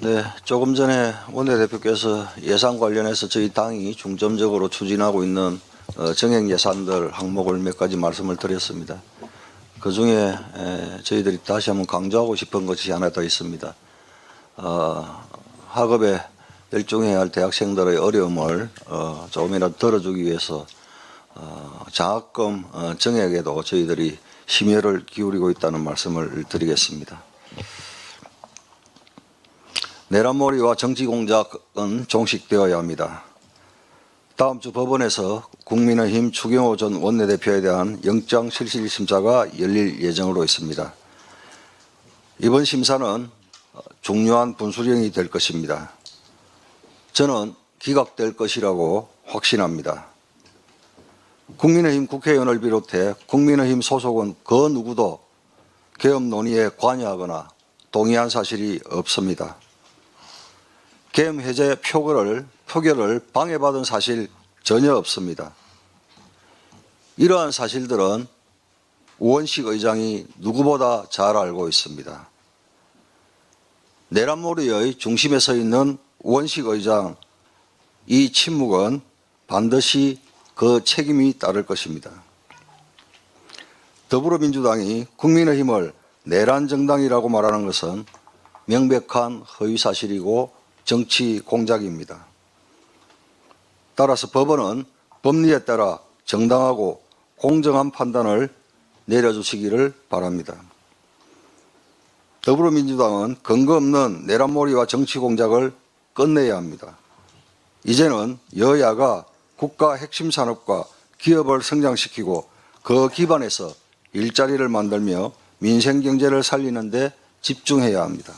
네, 조금 전에 원내대표께서 예산 관련해서 저희 당이 중점적으로 추진하고 있는 정액 예산들 항목을 몇 가지 말씀을 드렸습니다. 그중에 저희들이 다시 한번 강조하고 싶은 것이 하나 더 있습니다. 학업에 열중해야 할 대학생들의 어려움을 조금이라도 덜어주기 위해서 장학금 정액에도 저희들이 심혈을 기울이고 있다는 말씀을 드리겠습니다. 내란몰이와 정치공작은 종식되어야 합니다. 다음 주 법원에서 국민의힘 추경호 전 원내대표에 대한 영장실질심사가 열릴 예정으로 있습니다. 이번 심사는 중요한 분수령이 될 것입니다. 저는 기각될 것이라고 확신합니다. 국민의힘 국회의원을 비롯해 국민의힘 소속은 그 누구도 계엄 논의에 관여하거나 동의한 사실이 없습니다. 계엄 해제 표결을 방해받은 사실 전혀 없습니다. 이러한 사실들은 우원식 의장이 누구보다 잘 알고 있습니다. 내란몰이의 중심에 서 있는 우원식 의장, 이 침묵은 반드시 그 책임이 따를 것입니다. 더불어민주당이 국민의힘을 내란 정당이라고 말하는 것은 명백한 허위사실이고 정치 공작입니다. 따라서 법원은 법리에 따라 정당하고 공정한 판단을 내려주시기를 바랍니다. 더불어민주당은 근거 없는 내란몰이와 정치 공작을 끝내야 합니다. 이제는 여야가 국가 핵심 산업과 기업을 성장시키고 그 기반에서 일자리를 만들며 민생 경제를 살리는 데 집중해야 합니다.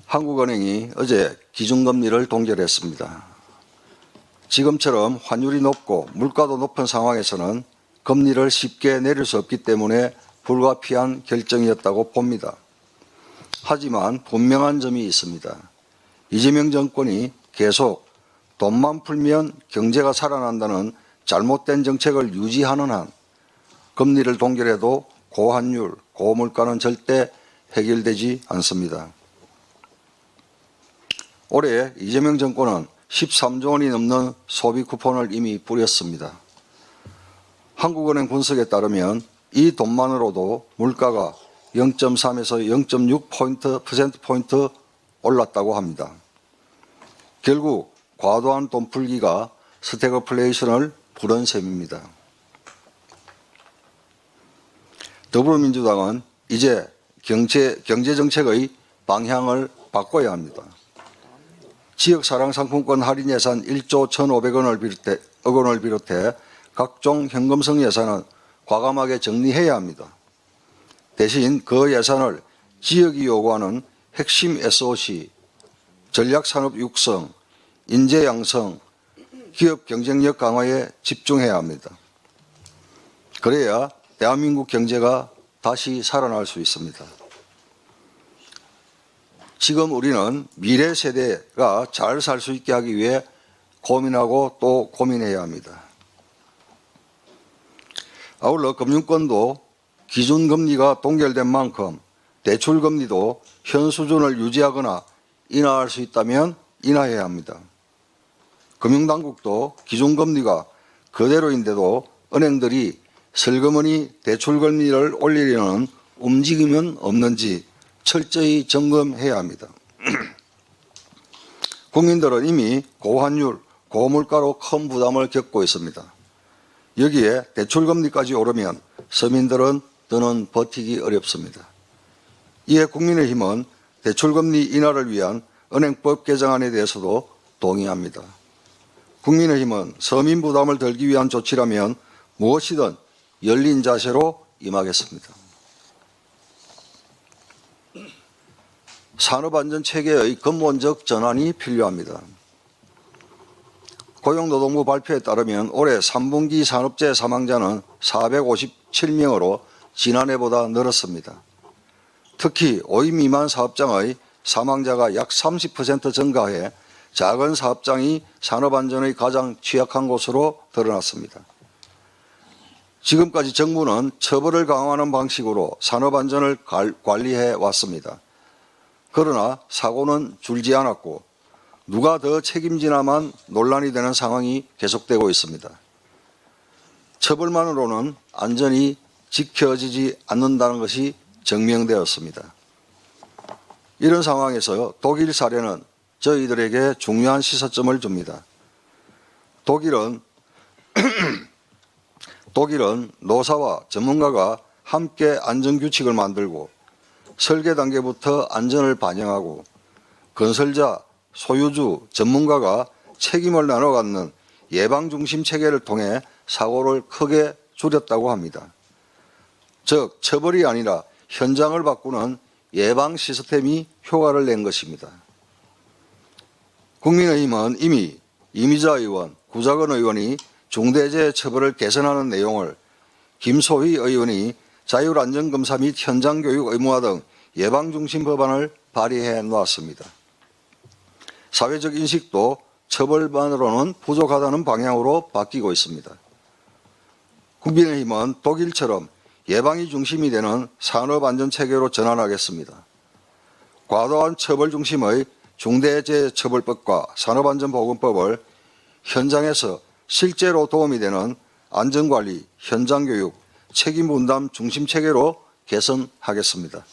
한국은행이 어제 기준금리를 동결했습니다. 지금처럼 환율이 높고 물가도 높은 상황에서는 금리를 쉽게 내릴 수 없기 때문에 불가피한 결정이었다고 봅니다. 하지만 분명한 점이 있습니다. 이재명 정권이 계속 돈만 풀면 경제가 살아난다는 잘못된 정책을 유지하는 한 금리를 동결해도 고환율, 고물가는 절대 해결되지 않습니다. 올해 이재명 정권은 13조 원이 넘는 소비 쿠폰을 이미 뿌렸습니다. 한국은행 분석에 따르면 이 돈만으로도 물가가 0.3에서 0.6%포인트 올랐다고 합니다. 결국 과도한 돈 풀기가 스태그플레이션을 부른 셈입니다. 더불어민주당은 이제 경제정책의 방향을 바꿔야 합니다. 지역사랑상품권 할인 예산 1조 1,500억 원을 비롯해 각종 현금성 예산은 과감하게 정리해야 합니다. 대신 그 예산을 지역이 요구하는 핵심 SOC, 전략산업 육성, 인재 양성, 기업 경쟁력 강화에 집중해야 합니다. 그래야 대한민국 경제가 다시 살아날 수 있습니다. 지금 우리는 미래 세대가 잘 살 수 있게 하기 위해 고민하고 또 고민해야 합니다. 아울러 금융권도 기준금리가 동결된 만큼 대출금리도 현 수준을 유지하거나 인하할 수 있다면 인하해야 합니다. 금융당국도 기준금리가 그대로인데도 은행들이 슬그머니 대출금리를 올리려는 움직임은 없는지 철저히 점검해야 합니다. 국민들은 이미 고환율, 고물가로 큰 부담을 겪고 있습니다. 여기에 대출금리까지 오르면 서민들은 더는 버티기 어렵습니다. 이에 국민의힘은 대출금리 인하를 위한 은행법 개정안에 대해서도 동의합니다. 국민의힘은 서민 부담을 덜기 위한 조치라면 무엇이든 열린 자세로 임하겠습니다. 산업안전체계의 근본적 전환이 필요합니다. 고용노동부 발표에 따르면 올해 3분기 산업재해 사망자는 457명으로 지난해보다 늘었습니다. 특히 5인 미만 사업장의 사망자가 약 30% 증가해 작은 사업장이 산업안전의 가장 취약한 곳으로 드러났습니다. 지금까지 정부는 처벌을 강화하는 방식으로 산업안전을 관리해 왔습니다. 그러나 사고는 줄지 않았고 누가 더 책임지나만 논란이 되는 상황이 계속되고 있습니다. 처벌만으로는 안전이 지켜지지 않는다는 것이 증명되었습니다. 이런 상황에서 독일 사례는 저희들에게 중요한 시사점을 줍니다. 독일은 노사와 전문가가 함께 안전규칙을 만들고 설계 단계부터 안전을 반영하고 건설자, 소유주, 전문가가 책임을 나눠 갖는 예방중심 체계를 통해 사고를 크게 줄였다고 합니다. 즉, 처벌이 아니라 현장을 바꾸는 예방 시스템이 효과를 낸 것입니다. 국민의힘은 이미 이미자 의원, 구자건 의원이 중대재해처벌을 개선하는 내용을, 김소희 의원이 자율안전검사 및 현장교육 의무화 등 예방중심 법안을 발의해 놓았습니다. 사회적 인식도 처벌만으로는 부족하다는 방향으로 바뀌고 있습니다. 국민의힘은 독일처럼 예방이 중심이 되는 산업안전체계로 전환하겠습니다. 과도한 처벌 중심의 중대재해처벌법과 산업안전보건법을 현장에서 실제로 도움이 되는 안전관리, 현장교육, 책임분담 중심체계로 개선하겠습니다.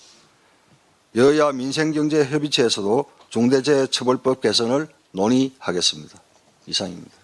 여야 민생경제협의체에서도 중대재해처벌법 개선을 논의하겠습니다. 이상입니다.